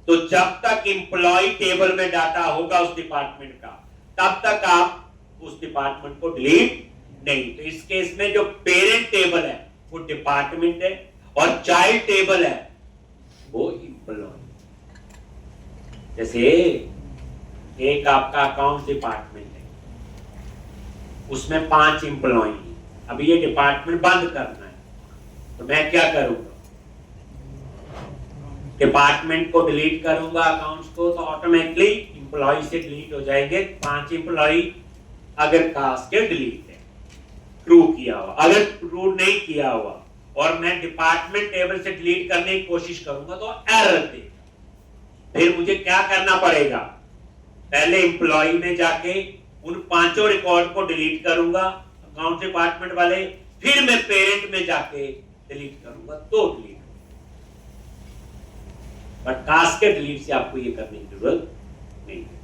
तो जब तक इंप्लॉय टेबल में डाटा होगा उस डिपार्टमेंट का, तब तक आप उस डिपार्टमेंट को डिलीट नहीं। तो इस केस में जो पेरेंट टेबल है वो डिपार्टमेंट है और चाइल्ड टेबल है वो इंप्लॉय। जैसे एक आपका अकाउंट डिपार्टमेंट है, उसमें 5 इंप्लॉय हैं, अभी ये डिपार्टमेंट बंद करना है, तो मैं क्या करूंगा, डिपार्टमेंट को डिलीट करूंगा अकाउंट्स को, तो ऑटोमेटिकली इंप्लॉय से डिलीट हो जाएंगे 5 इंप्लॉय अगर कास्केड डिलीट है, ट्रू किया हुआ। अगर ट्रू नहीं किया हुआ और मैं डिपार्टमेंट टेबल से डिलीट करने की कोशिश करूंगा तो एरर देगा। फिर मुझे क्या करना पड़ेगा, पहले इंप्लॉय में जाके उन 5 रिकॉर्ड को डिलीट करूंगा अकाउंट डिपार्टमेंट वाले, फिर मैं पेरेंट में जाके डिलीट करूंगा तो डिलीट। बट कास्केड डिलीट से आपको ये करने की जरूरत नहीं है।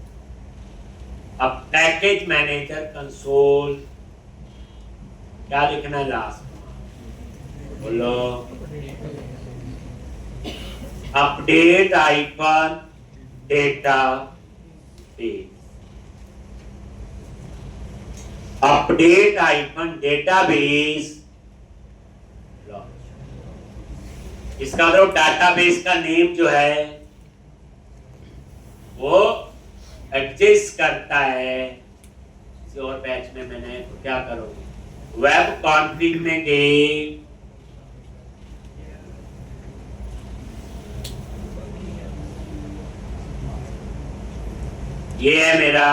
अब पैकेज मैनेजर कंसोल क्या लिखना है लास्ट में, बोलो। Update icon data base, update icon database. इसका मतलब डाटाबेस का नेम जो है वो एडजस्ट करता है। किसी और बैच में मैंने तो क्या करोगे, वेब कॉन्फ़िग में गए, ये है मेरा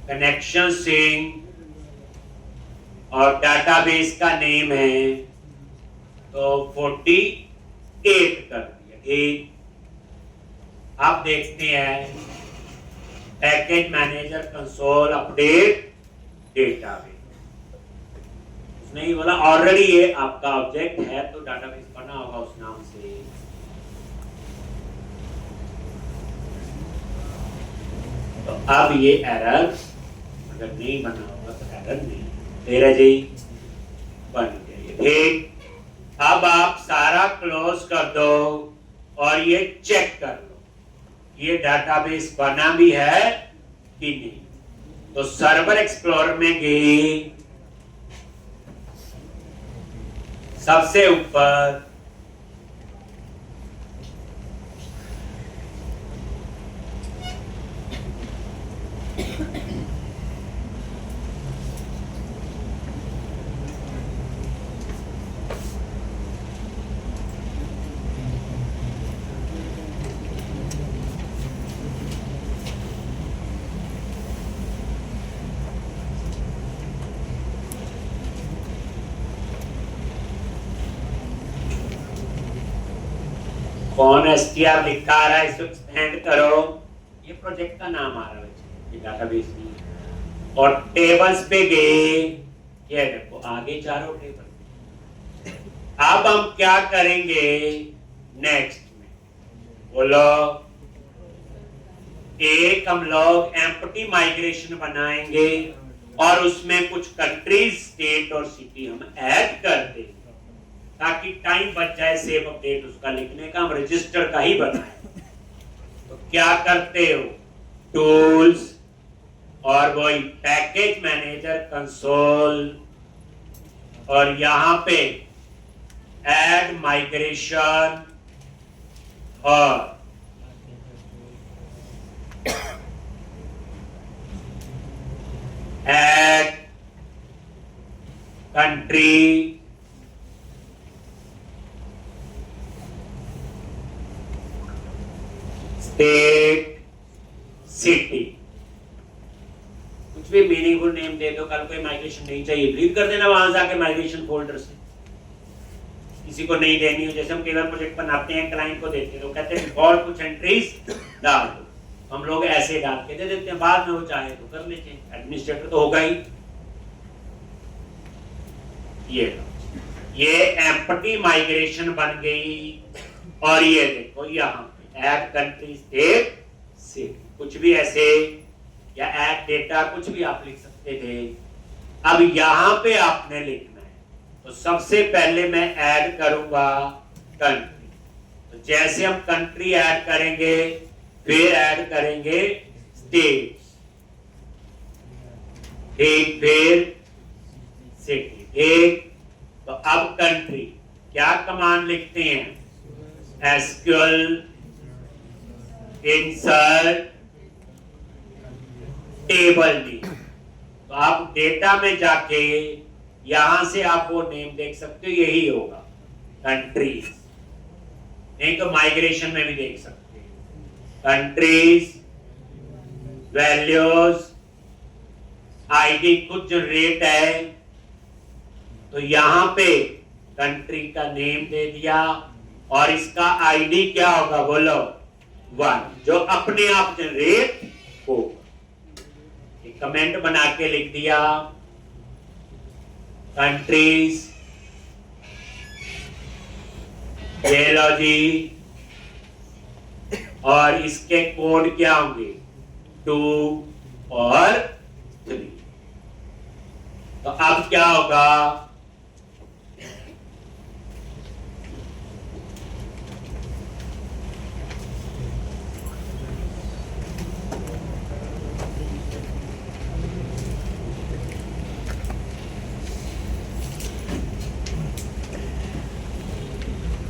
कनेक्शन सिंक और डाटाबेस का नेम है, तो 48 कर दिया। ठीक, आप देखते हैं package manager console update database, उसने ही बोला ऑलरेडी ये आपका ऑब्जेक्ट है तो डाटाबेस बना होगा उस नाम से। तो अब ये एरर अगर नहीं बना होगा तो एरर नहीं, तेरा जी बन गया। ठीक, अब आप सारा क्लोज कर दो और ये चेक कर लो ये डाटाबेस बना भी है कि नहीं। तो सर्वर एक्सप्लोरर में गए, सबसे ऊपर कौन एसटीआर लिखा आ रहा है, इसको एक्सपेंड करो। ये प्रोजेक्ट का नाम आ रहा है, ये डाटाबेस नहीं। और टेबल्स पे गए, ये देखो आगे चारों टेबल। अब हम क्या करेंगे नेक्स्ट में, बोलो। एक हम लोग एम्प्टी माइग्रेशन बनाएंगे और उसमें कुछ कंट्रीज, स्टेट और सिटी हम ऐड कर देंगे ताकि टाइम बच जाए सेव अपडेट उसका लिखने का, हम रजिस्टर का ही बनाए। तो क्या करते हो, टूल्स और वही पैकेज मैनेजर कंसोल और यहां पे ऐड माइग्रेशन और ऐड कंट्री स्टेट सिटी, कुछ भी मीनिंगफुल नेम दे दो। कल कोई माइग्रेशन नहीं चाहिए, डिलीट कर देना वहां से आके माइग्रेशन फोल्डर से। किसी को नहीं देनी हो, जैसे हम कई बार प्रोजेक्ट बनाते हैं क्लाइंट को देते हैं तो कहते हैं डिफॉल्ट कुछ एंट्रीज डाल दो, हम लोग ऐसे डाल के दे देते हैं, बाद में वो चाहे तो कर लेते हैं, एडमिनिस्ट्रेटर तो होगा ही। ये एम्प्टी माइग्रेशन बन गई। और ये देखो यहाँ ऐड कंट्री स्टेट सिटी, कुछ भी ऐसे, या ऐड डेटा, कुछ भी आप लिख सकते थे। अब यहां पे आपने लिखना है, तो सबसे पहले मैं ऐड करूंगा कंट्री। तो जैसे हम कंट्री ऐड करेंगे फिर ऐड करेंगे स्टेट, ठीक, फिर सिटी। ठीक, तो अब कंट्री क्या कमांड लिखते हैं, एसक्यूएल इंसर्ट टेबल नेम। तो आप डेटा में जाके यहां से आप वो नेम देख सकते हो, यही होगा कंट्रीज, नहीं तो माइग्रेशन में भी देख सकते हैं कंट्रीज, वैल्यूज, आईडी कुछ जो रेट है, तो यहां पे कंट्री का नेम दे दिया और इसका आईडी क्या होगा, बोलो 1, जो अपने आप जनरेट होगा। कमेंट बना के लिख दिया कंट्रीज, ये लो जी, और इसके कोड क्या होंगे 2 और 3। तो अब क्या होगा,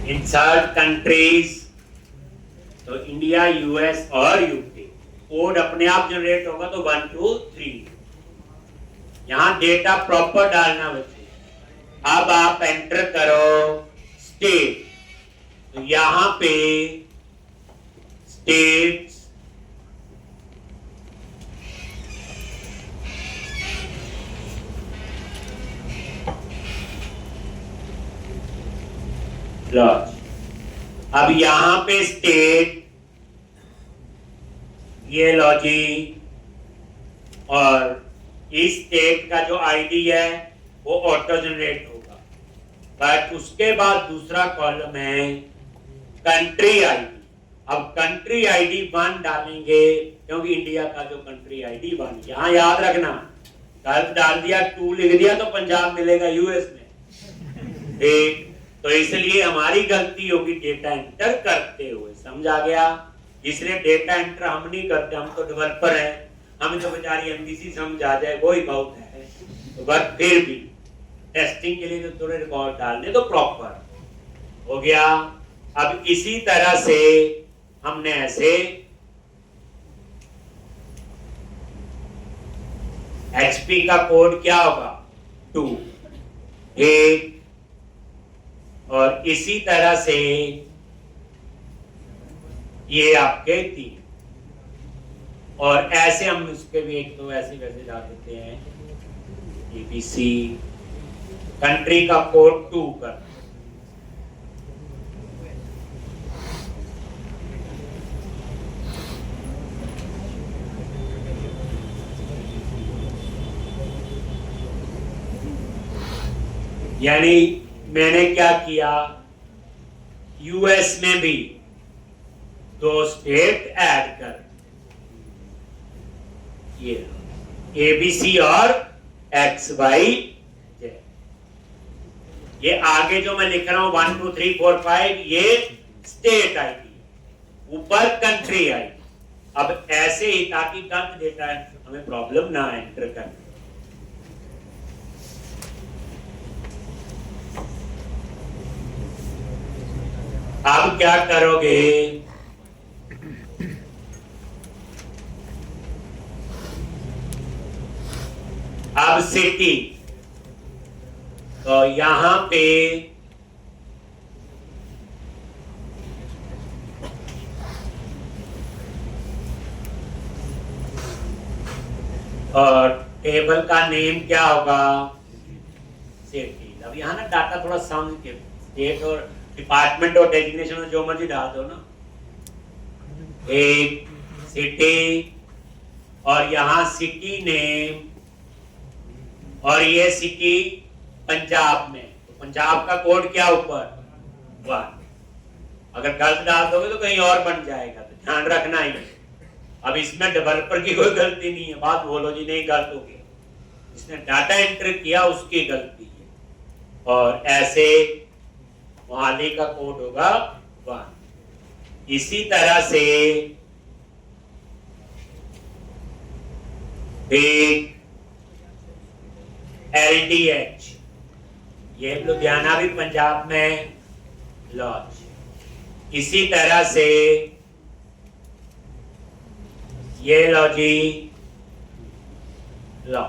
इंसर्ट कंट्रीज, तो इंडिया, यूएस और यूके, कोड अपने आप जनरेट होगा तो 1 2 3। यहां डेटा प्रॉपर डालना बच्चे। अब आप एंटर करो स्टेट, तो यहां पे स्टेट्स, लॉज। अब यहां पे स्टेट, ये लॉजी, और इस स्टेट का जो आईडी है वो ऑटो जनरेट होगा। बट उसके बाद दूसरा कॉलम है कंट्री आईडी। अब कंट्री आईडी 1 डालेंगे क्योंकि इंडिया का जो कंट्री आईडी 1, यहां याद रखना, गलत डाल दिया 2 लिख दिया तो पंजाब मिलेगा यूएस में। ठीक, तो इसलिए हमारी गलती होगी डेटा एंटर करते हुए, समझ आ गया। इसलिए डेटा एंटर हम नहीं करते, हम तो डेवलपर हैं, हमें तो बेचारी एमबीसी समझ आ जाए वही बहुत है। तो बट फिर भी टेस्टिंग के लिए जो थोड़े रिकॉर्ड डालने तो प्रॉपर हो गया। अब इसी तरह से हमने ऐसे एचपी का कोड क्या होगा 2 1, और इसी तरह से ये आपके 3, और ऐसे हम उसके भी एक दो ऐसे वैसे डाल देते हैं। एबीसी कंट्री का कोड 2 कर, यानी मैंने क्या किया, यूएस में भी 2 स्टेट ऐड कर, ये एबीसी और एक्स वाई जेड। ये आगे जो मैं लिख रहा हूं 1 2 3 4 5, ये स्टेट आईडी, ऊपर कंट्री आईडी। अब ऐसे ही, ताकि गलत डेटा हमें प्रॉब्लम ना एंटर करने। अब क्या करोगे, अब सिटी, तो यहां पे और टेबल का नेम क्या होगा, सिटी। अब यहां ना डाटा थोड़ा समझ के, स्टेट और डिपार्टमेंट और डेजिग्नेशन में जो मर्जी डाल दो ना, एक सिटी, और यहां सिटी नेम, और ये सिटी पंजाब में, तो पंजाब का कोड क्या ऊपर 1। अगर गलत डाल दोगे तो कहीं और बन जाएगा, तो ध्यान रखना ही। अब इसमें डेवलपर की कोई गलती नहीं है, बात बोलो जी नहीं गलत हो गया, इसने डाटा एंटर किया उसकी गलती है। और ऐसे मोहाली का कोड होगा 1। इसी तरह से LDH, ये लुधियाना भी पंजाब में लॉज। इसी तरह से ये लो जी लॉ,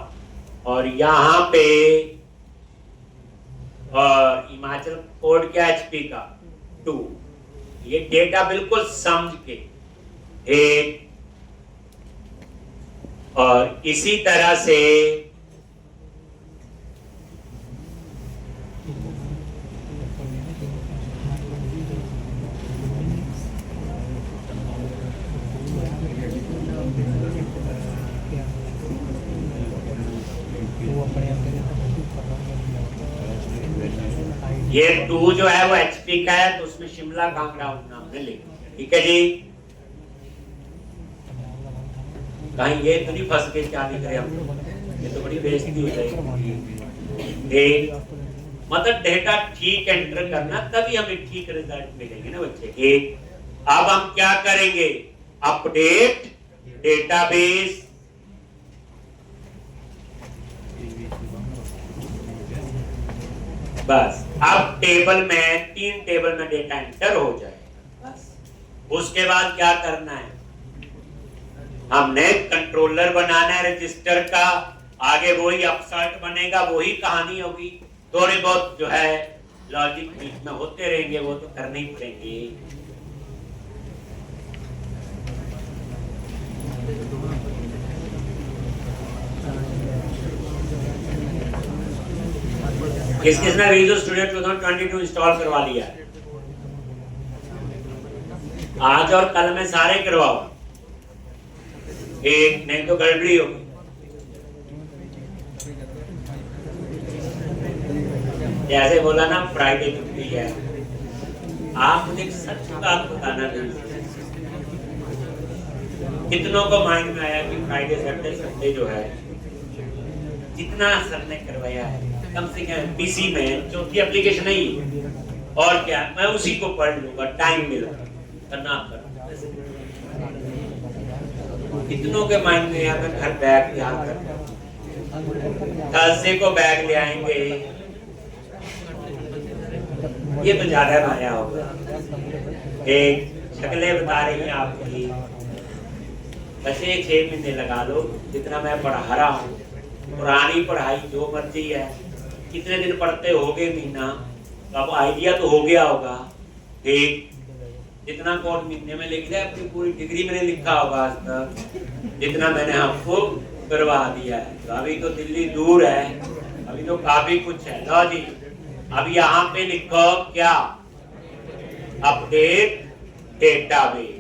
और यहां पे और हिमाचल कोड क्या एचपी का 2। ये डेटा बिल्कुल समझ के एक, और इसी तरह से ये 2 जो है वो एचपी का है, तो उसमें शिमला कांगड़ा नाम में लिखा, ठीक है जी। कहीं ये तो नहीं फंस के क्या दिख रहे हम, ये तो बड़ी बेइज्जती हो जाएगी। मतलब डेटा ठीक एंटर करना, तभी हमें ठीक रिजल्ट मिलेंगे ना बच्चे। अब हम क्या करेंगे, अपडेट डेटाबेस। बस अब टेबल में 3 टेबल में डेटा एंटर हो जाएगा। बस उसके बाद क्या करना है, हमने कंट्रोलर बनाना है रजिस्टर का, आगे वही अपसर्ट बनेगा, वही कहानी होगी। थोड़े बहुत जो है लॉजिक बीच में होते रहेंगे, वो तो करने ही पड़ेंगे। किस किसने विजुअल स्टूडियो 2022 इंस्टॉल करवा लिया है? आज और कल में सारे करवाओ, एक नहीं तो गड़बड़ी होगी। जैसे बोला ना फ्राइडे छुट्टी है, आप मुझे सच बात बताना नहीं, कितनों को माइंड में आया कि फ्राइडे सैटरडे संडे जो है जितना सर ने करवाया है, कम से कम पीसी में चौथी एप्लीकेशन नहीं और क्या, मैं उसी को पढ़ लूंगा, टाइम मिला करना कर। कितनों के माइंड में यहाँ पे घर बैग याद करना, थर्सडे को बैग ले आएंगे, ये तो ज्यादा माया होगा। एक शक्लें बता रही हैं आपकी, बचे 6 महीने लगा लो, जितना मैं पढ़ा रहा हूँ, पुरानी पढ़ाई जो मर्जी है, कितने दिन पढ़ते होगे महीना, तो अब आइडिया तो हो गया होगा। एक जितना कोर्स महीने में लिख दिया, अपनी पूरी डिग्री मैंने लिखा होगा आज तक, जितना मैंने आपको करवा दिया है। तो अभी तो दिल्ली दूर है, अभी तो काफी कुछ है। लो जी, अब यहाँ पे लिखो क्या, अपडेट डेटाबेस।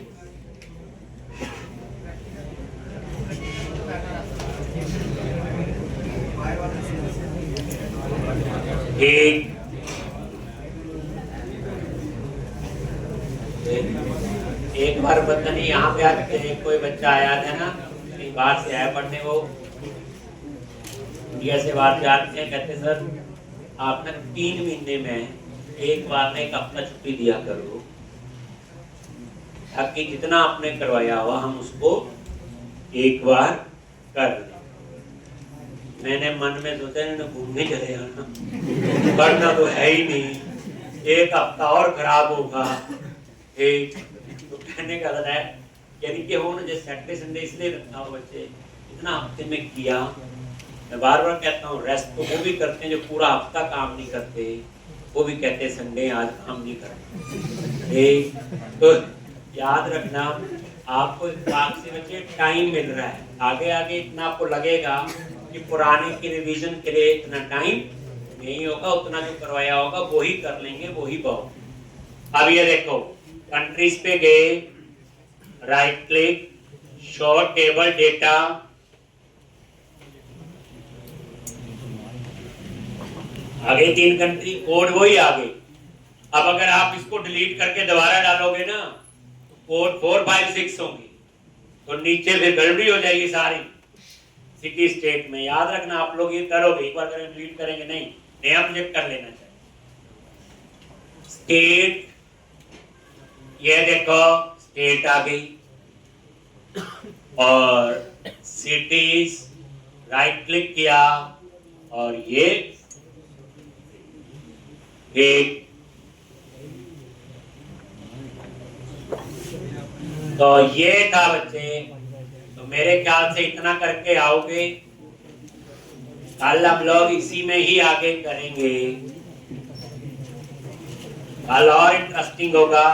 एक बार पता नहीं यहाँ पे आते कोई बच्चा आया था ना, बाहर से आया पढ़ने, वो इंडिया से बाहर जाते हैं, कहते सर आप ना 3 महीने में एक बार में 1 हफ्ता छुट्टी दिया करो, ताकि जितना आपने करवाया हुआ हम उसको एक बार कर लें। मैंने मन में सोचा इन्होंने घूमने चले जाना, पढ़ना तो है ही नहीं, 1 हफ्ता और खराब होगा। एक तो कहने का है, यानी कि हो ना जैसे सैटरडे संडे इसलिए रखा हो बच्चे, इतना हफ्ते में किया। मैं बार बार कहता हूँ, रेस्ट तो वो भी करते हैं जो पूरा हफ्ता काम नहीं करते, वो भी कहते हैं संडे आज काम नहीं करते। तो याद रखना, आपको इस बात से बच्चे टाइम मिल रहा है, आगे आगे इतना आपको लगेगा कि पुराने की रिवीजन के लिए इतना टाइम नहीं होगा, उतना जो करवाया होगा वो ही कर लेंगे, वो ही बहुत। अब ये देखो, कंट्रीज पे गए, right click, show table data, आगे 3 कंट्री कोड वही आगे। अब अगर आप इसको डिलीट करके दोबारा डालोगे ना, तो कोड 4, 5, 6 होंगे, तो नीचे फिर गड़बड़ी हो जाएगी सारी सिटी स्टेट में। याद रखना, आप लोग ये करोगे, एक बार करें डिलीट करेंगे नहीं, नया प्रोजेक्ट कर लेना चाहिए। स्टेट, ये देखो स्टेट आ गई, और सिटीज राइट क्लिक किया, और ये एक, तो ये था बच्चे। तो मेरे ख्याल से इतना करके आओगे, कल हम लोग इसी में ही आगे करेंगे, कल और इंटरेस्टिंग होगा।